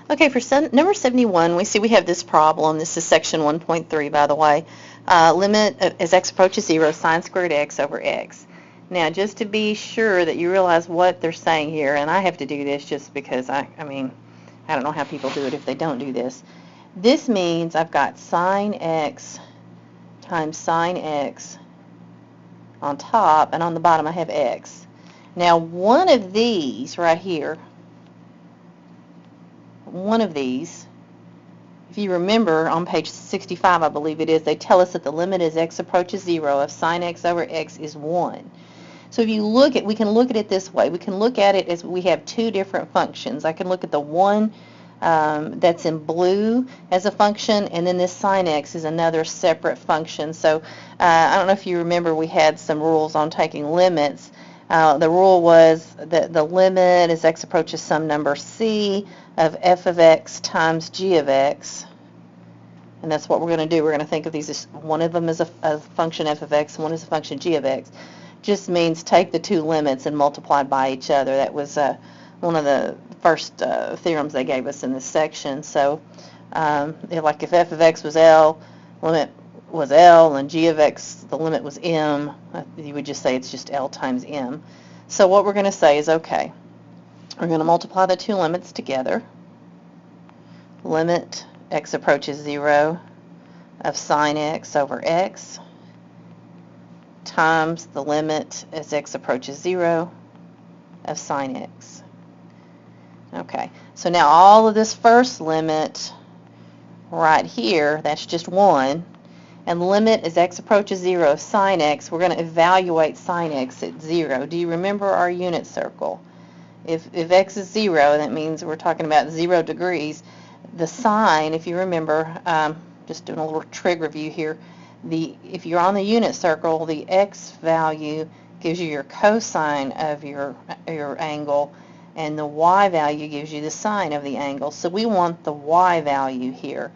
Okay, for number 71, we see we have this problem. This is section 1.3, by the way. Limit as x approaches 0, sine squared x over x. Now, just to be sure that you realize what they're saying here, and I have to do this just because I don't know how people do it if they don't do this. This means I've got sine x times sine x on top, and on the bottom I have x. Now, one of these right here, if you remember on page 65, I believe it is, they tell us that the limit as x approaches 0 of sine x over x is 1. So if you look at, we can look at it this way. We can look at it as we have two different functions. I can look at the one that's in blue as a function, and then this sine x is another separate function. So I don't know if you remember, we had some rules on taking limits. The rule was that the limit as x approaches some number c of f of x times g of x. And that's what we're going to do. We're going to think of these as one of them as a function f of x, and one is a function g of x. Just means take the two limits and multiply by each other. That was one of the first theorems they gave us in this section. So like if f of x was L, limit was L, and g of x, the limit was M, you would just say it's just L times M. So what we're going to say is, okay, we're going to multiply the two limits together. Limit x approaches 0 of sine x over x times the limit as x approaches 0 of sine x. Okay, so now all of this first limit right here, that's just 1, and limit as x approaches 0 of sine x, we're going to evaluate sine x at 0. Do you remember our unit circle? If x is 0, that means we're talking about 0 degrees. The sine, if you remember, just doing a little trig review here, if you're on the unit circle, the x value gives you your cosine of your angle, and the y value gives you the sine of the angle. So we want the y value here,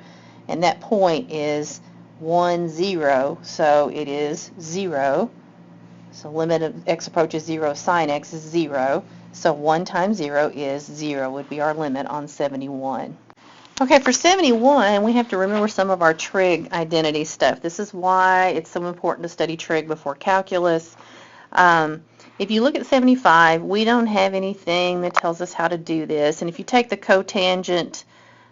and that point is 1, 0, so it is 0. So limit of x approaches 0 sine x is 0. So 1 times 0 is 0 would be our limit on 71. Okay, for 71, we have to remember some of our trig identity stuff. This is why it's so important to study trig before calculus. If you look at 75, we don't have anything that tells us how to do this. And if you take the cotangent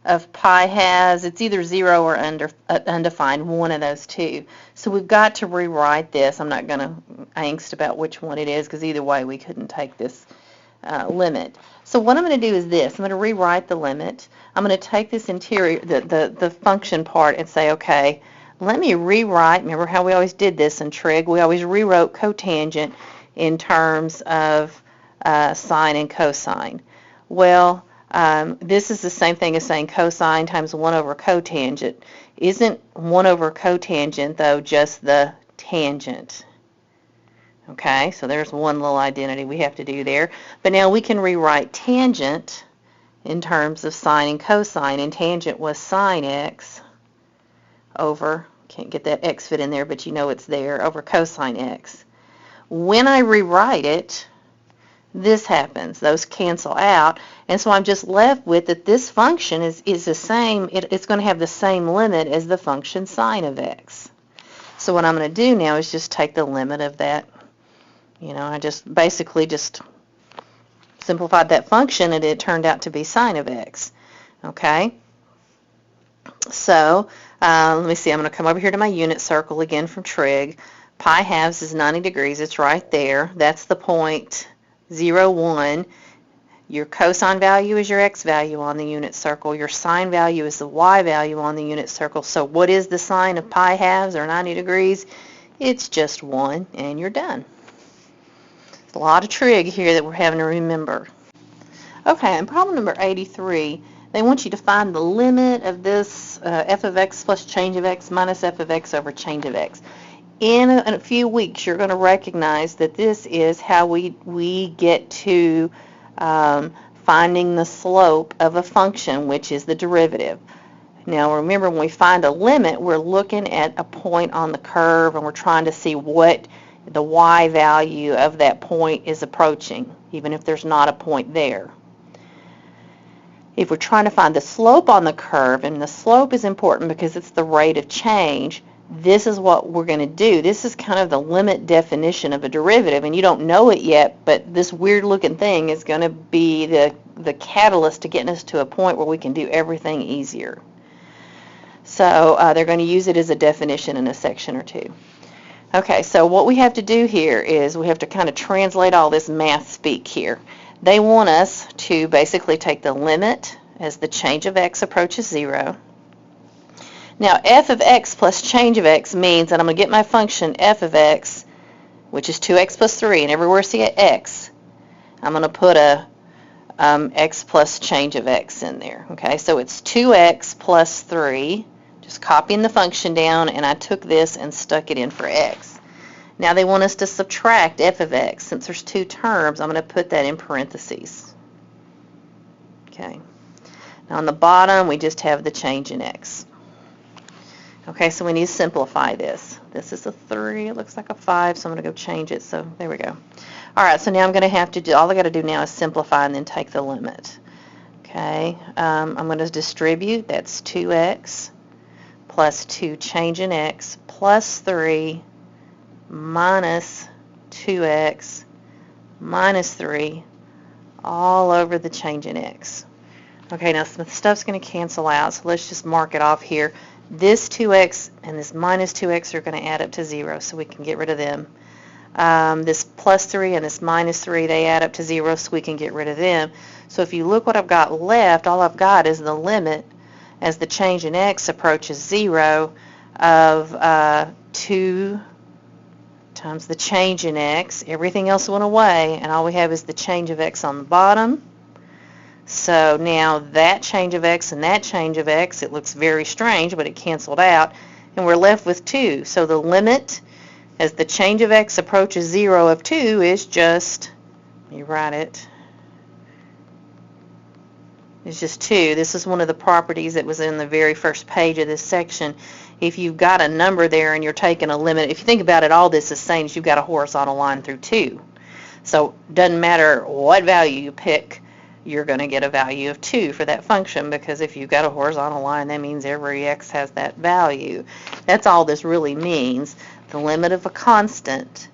of pi halves, it's either 0 or undefined, one of those two. So we've got to rewrite this. I'm not going to angst about which one it is, because either way we couldn't take this limit. So what I'm going to do is this. I'm going to rewrite the limit. I'm going to take this interior, the function part, and say, okay, let me rewrite. Remember how we always did this in trig? We always rewrote cotangent in terms of sine and cosine. Well, this is the same thing as saying cosine times 1 over cotangent. Isn't 1 over cotangent, though, just the tangent? Okay, so there's one little identity we have to do there. But now we can rewrite tangent in terms of sine and cosine, and tangent was sine x over, can't get that x fit in there, but you know it's there, over cosine x. When I rewrite it, this happens. Those cancel out, and so I'm just left with that this function is the same, it's going to have the same limit as the function sine of x. So what I'm going to do now is just take the limit of that. I just basically just simplified that function, and it turned out to be sine of x. Okay? So, let me see. I'm going to come over here to my unit circle again from trig. Pi halves is 90 degrees. It's right there. That's the point 0, 1. Your cosine value is your x value on the unit circle. Your sine value is the y value on the unit circle. So what is the sine of pi halves, or 90 degrees? It's just 1, and you're done. A lot of trig here that we're having to remember. Okay, and problem number 83, they want you to find the limit of this f of x plus change of x minus f of x over change of x. In a few weeks, you're going to recognize that this is how we get to finding the slope of a function, which is the derivative. Now, remember, when we find a limit, we're looking at a point on the curve, and we're trying to see what the y value of that point is approaching, even if there's not a point there. if we're trying to find the slope on the curve, and the slope is important because it's the rate of change, this is what we're going to do. This is kind of the limit definition of a derivative, and you don't know it yet, but this weird looking thing is going to be the catalyst to getting us to a point where we can do everything easier. So they're going to use it as a definition in a section or two. Okay, so what we have to do here is we have to kind of translate all this math speak here. They want us to basically take the limit as the change of x approaches 0. Now, f of x plus change of x means that I'm going to get my function f of x, which is 2x plus 3, and everywhere I see an x, I'm going to put a x plus change of x in there. Okay, so it's 2x plus 3, just copying the function down, and I took this and stuck it in for x. Now they want us to subtract f of x. Since there's two terms, I'm going to put that in parentheses. Okay. Now on the bottom, we just have the change in x. Okay, so we need to simplify this. This is a 3, it looks like a 5, so I'm going to go change it. So there we go. All right, so now I'm going to have to do, all I got to do now is simplify and then take the limit. Okay, I'm going to distribute, that's 2x plus 2 change in x plus 3 minus 2x minus 3 all over the change in x. Okay, now some stuff's going to cancel out, so let's just mark it off here. This 2x and this minus 2x are going to add up to 0, so we can get rid of them. This plus 3 and this minus 3, they add up to 0, so we can get rid of them. So if you look what I've got left, all I've got is the limit as the change in x approaches 0 of 2 times the change in x. Everything else went away, and all we have is the change of x on the bottom. So now that change of x and that change of x, it looks very strange, but it canceled out, and we're left with 2. So the limit as the change of x approaches 0 of 2 is just, let me write it, it's just 2. This is one of the properties that was in the very first page of this section. If you've got a number there and you're taking a limit, if you think about it, all this is saying is you've got a horizontal line through 2. So it doesn't matter what value you pick, you're going to get a value of 2 for that function, because if you've got a horizontal line, that means every x has that value. That's all this really means. The limit of a constant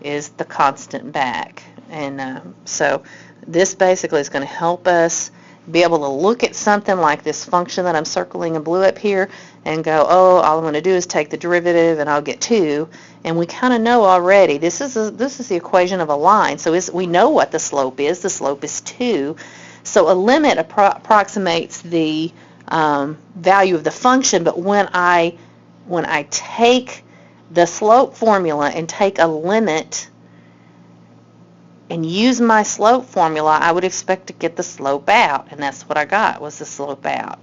is the constant back. And so this basically is going to help us be able to look at something like this function that I'm circling in blue up here and go, oh, all I'm going to do is take the derivative and I'll get 2. And we kind of know already, this is the equation of a line, so we know what the slope is. The slope is 2. So a limit approximates the value of the function, but when I take the slope formula and take a limit and use my slope formula, I would expect to get the slope out, and that's what I got, was the slope out.